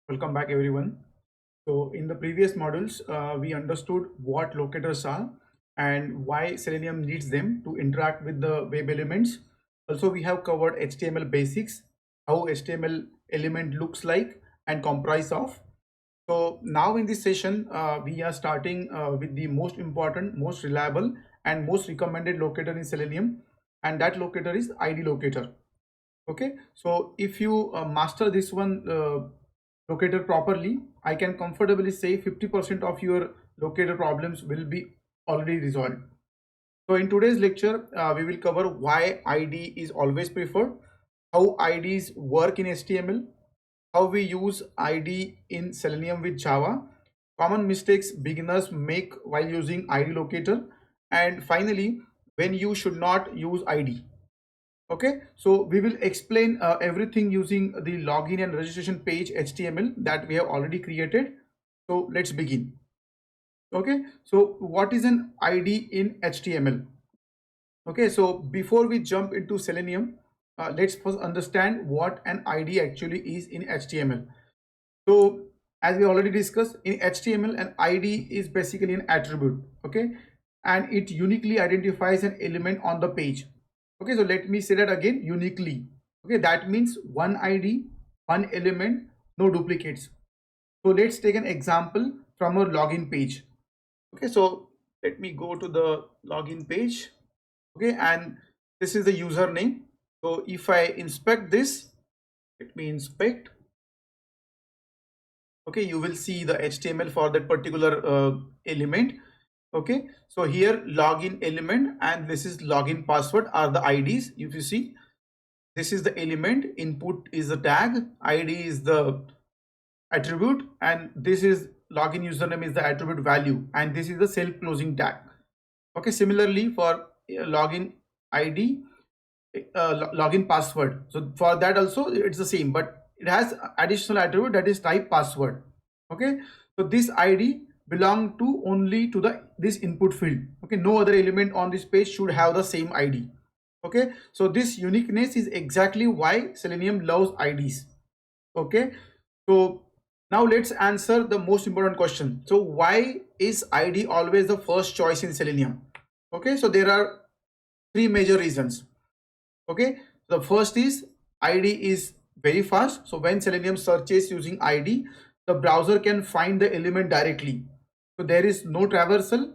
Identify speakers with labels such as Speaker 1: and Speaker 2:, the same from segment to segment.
Speaker 1: Welcome back everyone. So in the previous modules, we understood what locators are and why Selenium needs them to interact with the web elements. Also, we have covered HTML basics, how HTML element looks like and comprise of. So now in this session, we are starting with the most important, most reliable and most recommended locator in Selenium, and that locator is ID Locator. Okay, so if you master this one locator properly, I can comfortably say 50% of your locator problems will be already resolved. So in today's lecture, we will cover why ID is always preferred, how IDs work in HTML, how we use ID in Selenium with Java, common mistakes beginners make while using ID Locator, and finally, when you should not use ID. Okay, so we will explain everything using the login and registration page HTML that we have already created. So let's begin. Okay, so what is an ID in HTML? Okay, so before we jump into Selenium, let's first understand what an ID actually is in HTML. So as we already discussed, in HTML, an ID is basically an attribute. Okay, and it uniquely identifies an element on the page. Okay, so let me say that again, uniquely. Okay, that means one ID, one element, no duplicates. So let's take an example from our login page. Okay, so let me go to the login page. Okay, and this is the username. So if I inspect this, let me inspect. Okay, you will see the HTML for that particular element. Okay, so here login element and this is login password are the IDs. If you see, this is the element, input is the tag, ID is the attribute, and this is login username is the attribute value, and this is the self closing tag. Okay, similarly for login ID, login password, so for that also it's the same, but it has additional attribute that is type password. Okay, so this ID belong to only to the this input field. Okay, no other element on this page should have the same ID. Okay, so this uniqueness is exactly why Selenium loves IDs. Okay, so now let's answer the most important question. So why is ID always the first choice in Selenium? Okay, so there are three major reasons. Okay, the first is ID is very fast. So when Selenium searches using ID, the browser can find the element directly. So there is no traversal,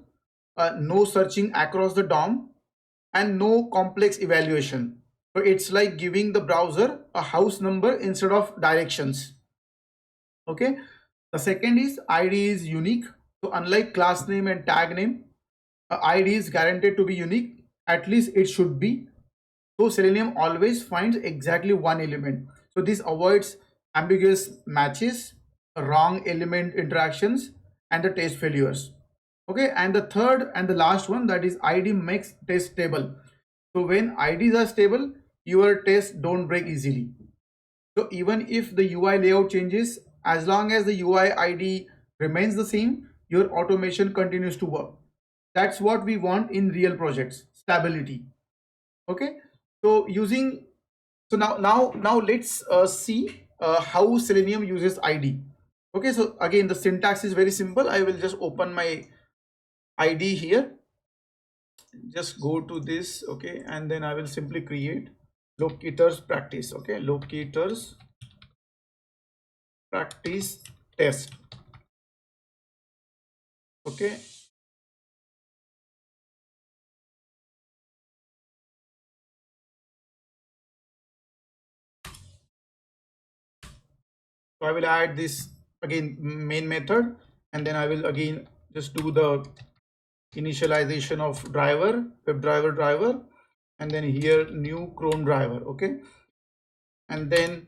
Speaker 1: no searching across the DOM, and no complex evaluation. So it's like giving the browser a house number instead of directions. Okay, the second is ID is unique. So unlike class name and tag name, ID is guaranteed to be unique. At least it should be. So Selenium always finds exactly one element. So this avoids ambiguous matches, wrong element interactions, and the test failures. Okay, and the third and the last one, that is ID makes test stable. So when IDs are stable, your tests don't break easily. So even if the UI layout changes, as long as the UI ID remains the same, your automation continues to work. That's what we want in real projects, stability. Okay, so using, so now let's see how Selenium uses ID. Okay, so again the syntax is very simple. I will just open my ID here, just go to this. Okay, and then I will simply create locators practice. Okay, locators practice test. Okay, so I will add this again main method, and then I will again just do the initialization of driver, WebDriver driver, and then here new Chrome driver. Okay, and then,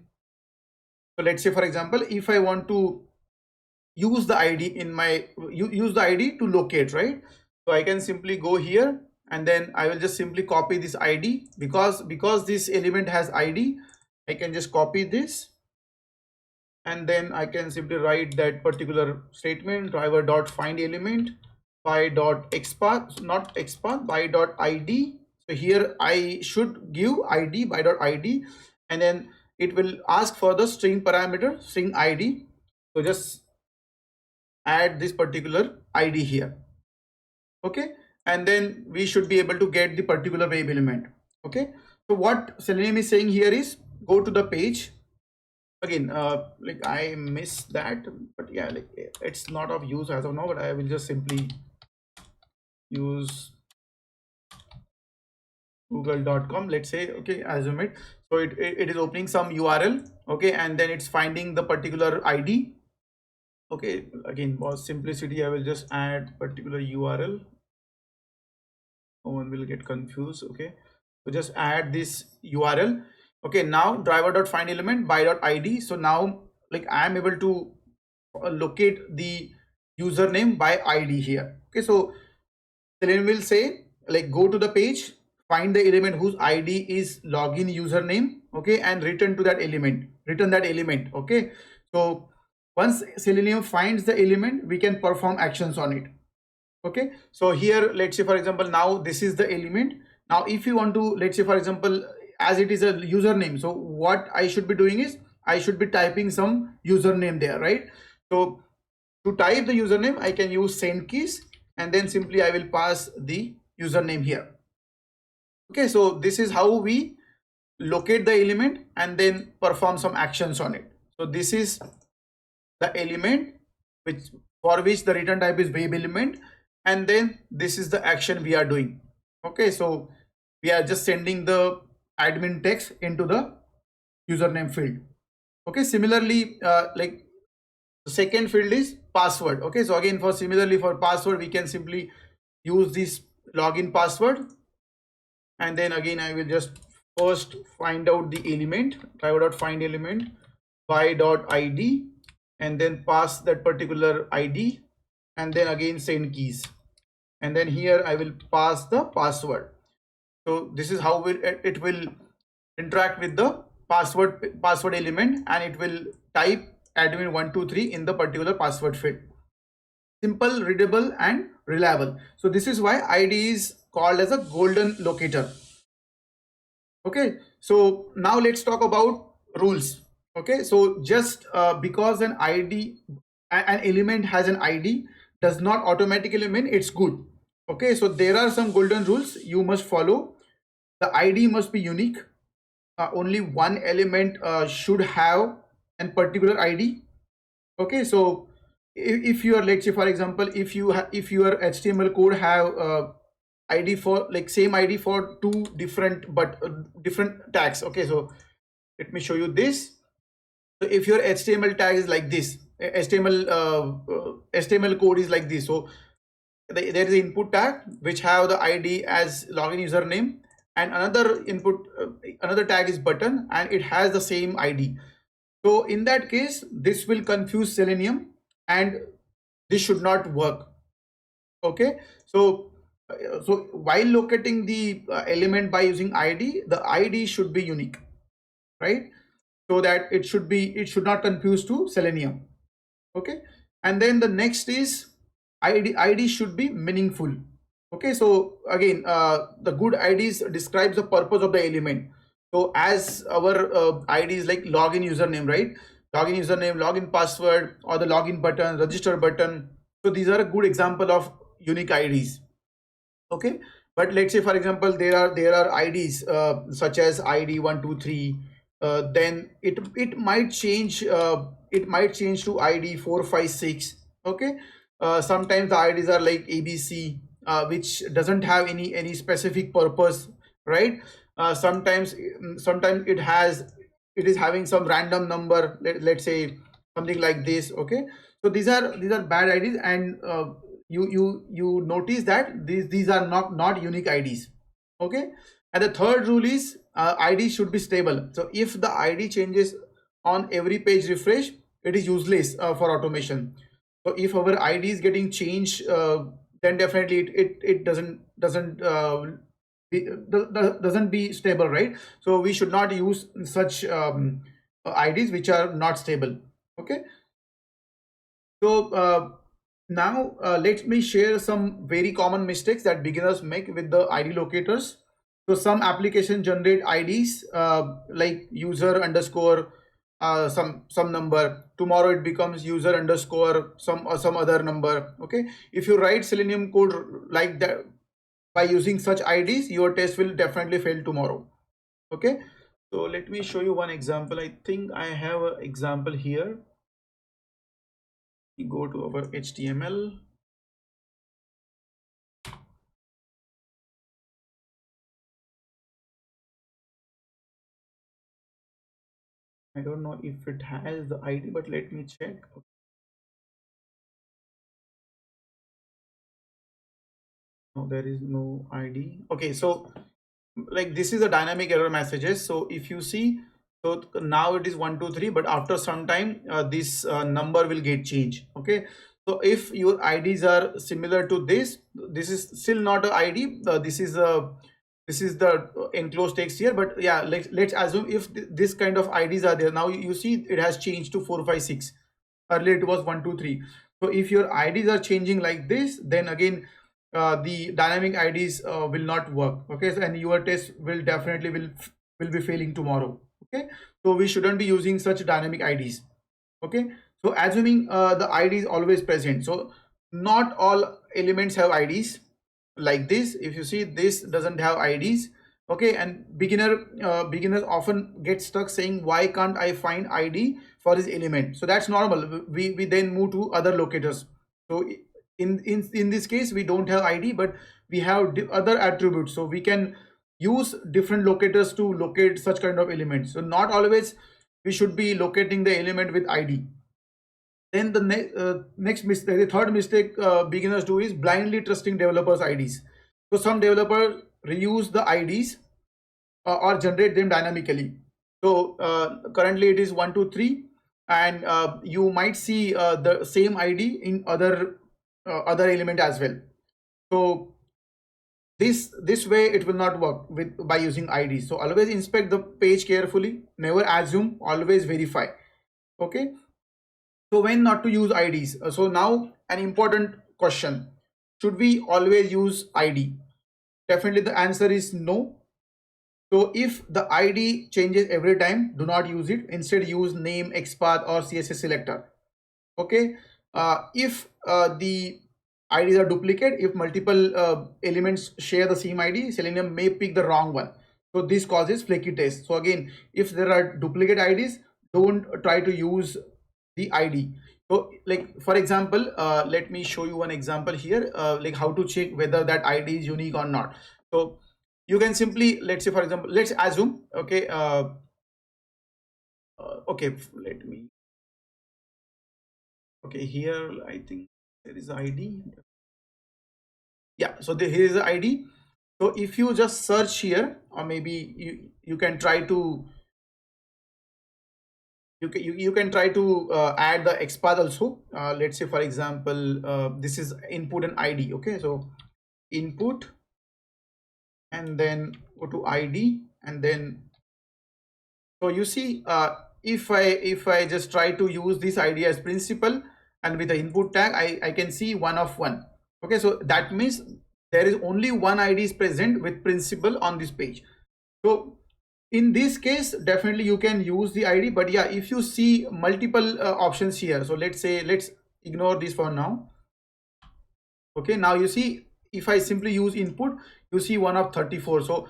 Speaker 1: so let's say for example, if I want to use the ID in my use the ID to locate, right? So I can simply go here, and then I will just simply copy this ID because this element has ID. I can just copy this, and then I can simply write that particular statement, driver dot find element by dot xpath, not xpath, by dot id. So here I should give id by dot id, and then it will ask for the string parameter, string id. So just add this particular ID here. Okay, and then we should be able to get the particular web element. Okay, so what Selenium is saying here is go to the page. Again, like I missed that, but yeah, like it's not of use as of now, but I will just simply use google.com, let's say. Okay, assume it. So it is opening some URL. Okay, and then it's finding the particular ID. Okay, again, for simplicity, I will just add particular URL. No one will get confused. Okay, so just add this URL. Okay, now driver.find element by.id. So now like I am able to locate the username by ID here. Okay, so Selenium will say like go to the page, find the element whose ID is login username. Okay, and return to that element, return that element. Okay, so once Selenium finds the element, we can perform actions on it. Okay, so here let's say for example, now this is the element. Now if you want to, let's say for example, as it is a username, so what I should be doing is I should be typing some username there, right? So to type the username, I can use send keys, and then simply I will pass the username here. Okay, so this is how we locate the element and then perform some actions on it. So this is the element which for which the return type is web element, and then this is the action we are doing. Okay, so we are just sending the admin text into the username field. Okay, similarly, like the second field is password. Okay, so again, for similarly for password, we can simply use this login password, and then again I will just first find out the element, driver.find element by.id, and then pass that particular ID, and then again send keys, and then here I will pass the password. So this is how it will interact with the password element, and it will type admin123 in the particular password field. Simple, readable, and reliable. So this is why ID is called as a golden locator. Okay, so now let's talk about rules. Okay, so just because an element has an ID does not automatically mean it's good. Okay, so there are some golden rules you must follow. The ID must be unique. Only one element should have a particular ID. Okay, so if you are, let's say for example, if your HTML code have ID for like same ID for two different different tags. Okay, so let me show you this. So if your HTML tag is like this, HTML code is like this, so there is an input tag which have the ID as login username, and another input another tag is button and it has the same ID. So in that case, this will confuse Selenium and this should not work. Okay, so while locating the element by using ID, the ID should be unique, right? So that it should not confuse to Selenium. Okay, and then the next is ID should be meaningful. Okay, so again, the good IDs describes the purpose of the element. So as our ID is like login username, right? Login username, login password, or the login button, register button. So these are a good example of unique IDs. Okay, but let's say for example there are IDs such as ID 123. Then it might change to ID 456. Okay, sometimes the IDs are like ABC, which doesn't have any specific purpose, right? Sometimes it is having some random number, let's say something like this. Okay, so these are bad IDs, and you notice that these are not unique IDs. Okay, and the third rule is ID should be stable. So if the ID changes on every page refresh, it is useless for automation. So if our ID is getting changed, then definitely it doesn't be stable, right? So we should not use such IDs which are not stable. Okay, so now let me share some very common mistakes that beginners make with the ID locators. So some applications generate IDs like user underscore some number. Tomorrow it becomes user underscore some other number. Okay, if you write Selenium code like that by using such IDs, your test will definitely fail tomorrow. Okay, so let me show you one example. I think I have an example here. We go to our HTML. I don't know if it has the ID, but let me check. No, there is no ID. Okay, so like this is a dynamic error messages. So if you see, so now it is 123, but after some time this number will get changed. Okay, so if your IDs are similar to this is still not a ID. This is the enclosed text here, but yeah, let's assume if this kind of IDs are there. Now you see it has changed to 456. Earlier it was 123. So if your IDs are changing like this, then again the dynamic IDs will not work. Okay, so, and your test will definitely will be failing tomorrow. Okay, so we shouldn't be using such dynamic IDs. Okay, so assuming the ID is always present, so not all elements have IDs like this. If you see, this doesn't have IDs. Okay, and beginners often get stuck saying, why can't I find ID for this element? So that's normal. We then move to other locators. So in this case we don't have ID, but we have other attributes, so we can use different locators to locate such kind of elements. So not always we should be locating the element with ID. Then the next mistake, the third mistake beginners do is blindly trusting developers IDs. So some developers reuse the IDs or generate them dynamically. So currently it is 123, and you might see the same ID in other element as well. So this way it will not work with by using ID. So always inspect the page carefully, never assume, always verify. Okay, so when not to use IDs? So now an important question: should we always use ID? Definitely the answer is no. So if the ID changes every time, do not use it. Instead use name, XPath or CSS selector. Okay, if the IDs are duplicate, if multiple elements share the same ID, Selenium may pick the wrong one. So this causes flaky tests. So again, if there are duplicate IDs, don't try to use the ID. So like for example, let me show you one example here, like how to check whether that ID is unique or not. So you can simply, let's say for example, let's assume, okay, okay, let me, okay, here I think there is ID. Yeah, so here is the ID. So if you just search here, or maybe you can try to you can try to add the XPath also. Let's say for example, this is input and ID. Okay, so input and then go to ID, and then so you see, if I just try to use this ID as principal and with the input tag, I can see 1 of 1. Okay, so that means there is only one ID is present with principal on this page. So in this case, definitely you can use the ID, but yeah, if you see multiple options here, so let's say, let's ignore this for now. Okay, now you see, if I simply use input, you see 1 of 34. So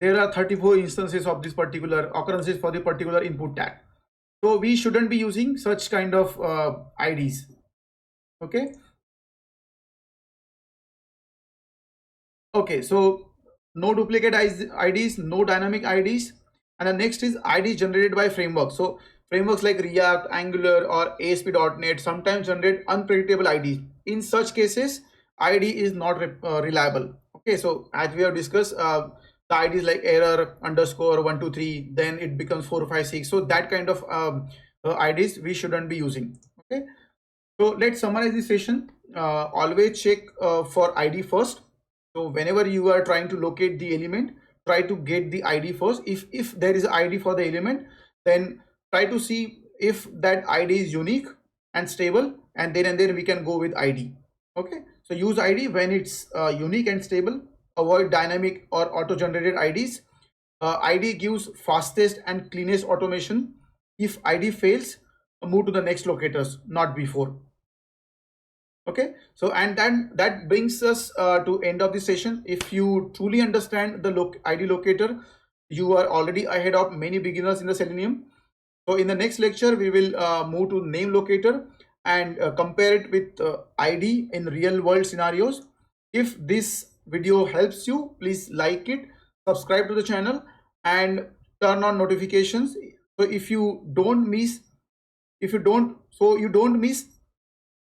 Speaker 1: there are 34 instances of this particular occurrences for the particular input tag. So we shouldn't be using such kind of IDs. Okay. Okay, so no duplicate IDs, no dynamic IDs. And the next is ID generated by frameworks. So frameworks like React, Angular or ASP.NET sometimes generate unpredictable IDs. In such cases, ID is not reliable. Okay, so as we have discussed, the ID is like error underscore 123, then it becomes 456. So that kind of IDs we shouldn't be using. Okay, so let's summarize this session. Always check for ID first. So whenever you are trying to locate the element, try to get the ID first. If there is ID for the element, then try to see if that ID is unique and stable, and then we can go with ID. Okay, so use ID when it's unique and stable. Avoid dynamic or auto generated IDs. ID gives fastest and cleanest automation. If ID fails, move to the next locators, not before. Okay, so and then that brings us to end of the session. If you truly understand the ID locator, you are already ahead of many beginners in the Selenium. So in the next lecture, we will move to name locator and compare it with ID in real world scenarios. If this video helps you, please like it, subscribe to the channel, and turn on notifications. So you don't miss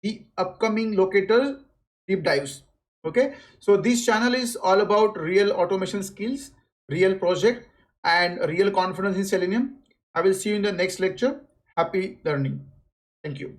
Speaker 1: the upcoming locator deep dives. Okay, so this channel is all about real automation skills, real project, and real confidence in Selenium. I will see you in the next lecture. Happy learning. Thank you.